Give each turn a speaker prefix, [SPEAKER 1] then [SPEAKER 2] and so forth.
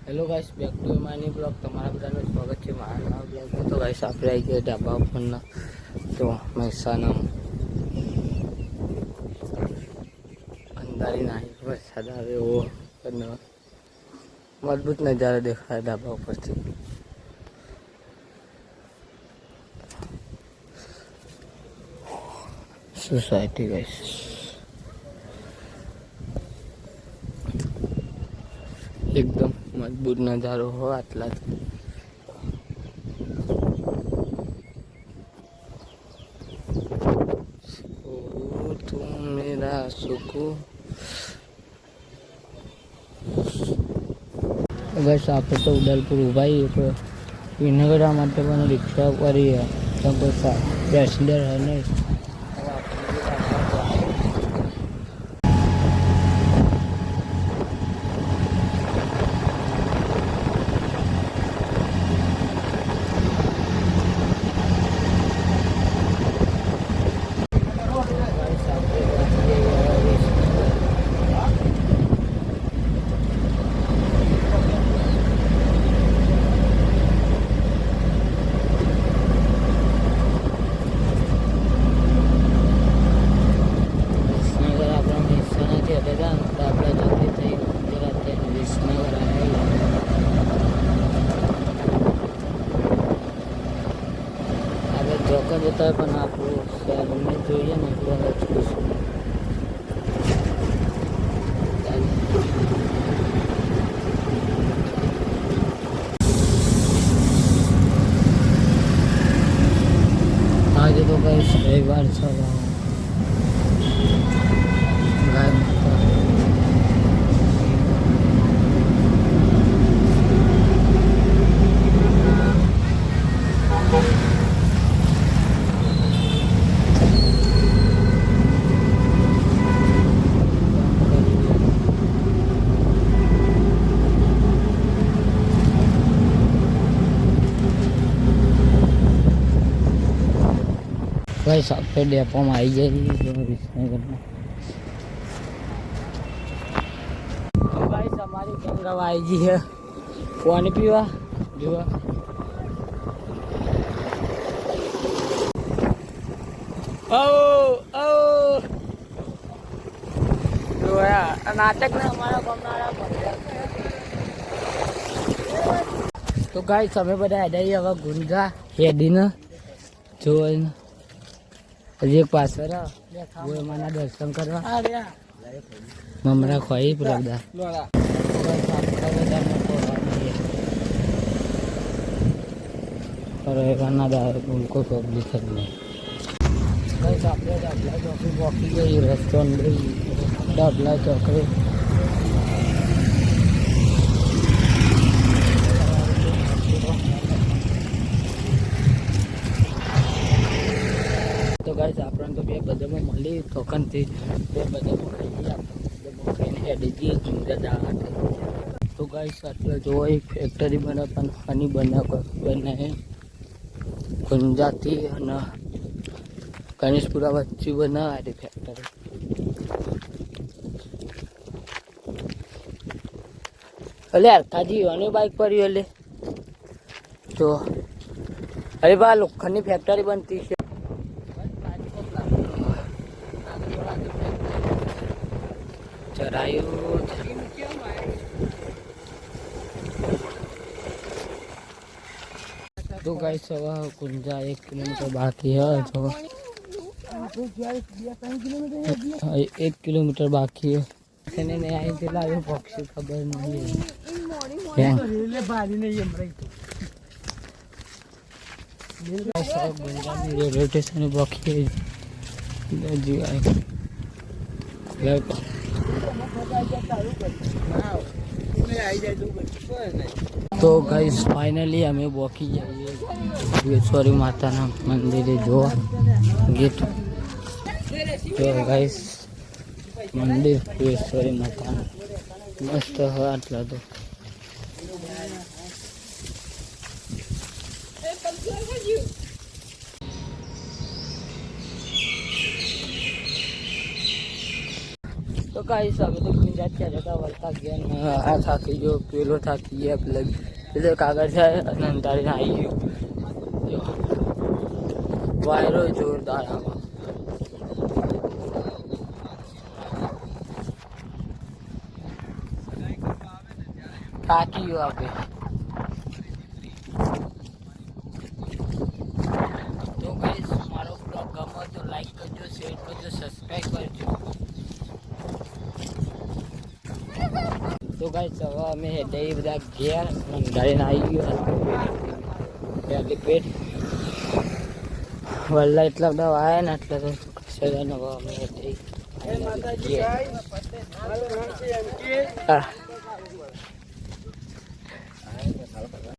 [SPEAKER 1] Hello guys, back to માની blog. તમારા બધાનું સ્વાગત છે મારા નવા બ્લોગમાં. તો ગાઈસ આપણે આવી ગયા ઢાબા ઉપરના તો મહેસાણા અંધારી નાહી વરસાદ આવે એવો મજબૂત નજારો દેખાય ઢાબા ઉપરથી. સોસાયટી ગાઈસ, એકદમ મજબૂત નજારો હો આટલા તું મેરા સુકૂન. બસ આપણે તો ઉદલપુર ઉભાઈ તો વિનગર માટે પણ રિક્ષા કરી પેસેન્જર હે નહીં. ચોક્કસ જતા પણ આપણું શહેરને જોઈએ ને એટલે આજે તો કઈ રવિવાર છે. गाइस આપણે ડેપોમાં આવી જઈએ વિસનગરમાં. તો ગાઈસ અમારી ગંગા આવી ગઈ છે પાણી પીવા. જોવા નાટક ને અમારા ગમનારા. તો ગાઈસ અમે બધા હેડાઈએ હવે ગુંજા હેડીને જોઈને હજી એક પાછળ માના દર્શન કરવા મમરા ખોઈ બધા ઉनको પબ્લિક આપણે ડાબલા ચોકડી પહોંચી ગઈ. રેસ્ટોરન્ટ ડાબલા ચોકડી. તો ગાઈસ આપણને તો બે બધામાં મળી તોકનથી બે બધામાં ખાઈએ. આપણે ખાઈને હેડી જઈએ ગુંજા જવા. તો ગાઈસ આટલે જોવો એક ફેક્ટરી બને પણ આની બને ગુંજાથી અને ગણેશપુરા વચ્ચે બનાવે ફેક્ટરી. અલે હરકાજી અને બાઇક પર લે તો અરે બા લોખંડની ફેક્ટરી બનતી છે. ચરાયું તો ગાઈસ હવે ગુંજા 1 કિલોમીટર બાકી है. तो 1 किलोमीटर बाकी है. नहीं आई थे लावे पक्षी खबर नहीं है. रेलवे स्टेशन बाकी है जी. तो गाइस फाइनली हमें वॉकी जाइए योगेश्वरी माता ना मंदिर जो गेट. तो गाइस मंदिर योगेश्वरी माता मस्त है आटला तो. તો કાંઈ હિસાબે તો બીજા અત્યારે જતા વળતા ગયા ને આ થાકી ગયો, પેલો થાકી ગયા, પેલો કાગળ છે અને અંધારીને આવી ગયો. વાયરો જોરદાર આમાં. થાકી ગયો આપણે. તો ગાઈસ મારો બ્લોગ ગમે તો લાઈક કરજો, શેર કરજો, સબસ્ક્રાઈબ કરજો. તો ગાઈસ હવે અમે હેડે બધા ઘેર અંધારીને આવી ગયો પહેલી પેટ વલ્લા એટલા બધા આવ્યા ને એટલે તો સદાને હવે અમે હેડે.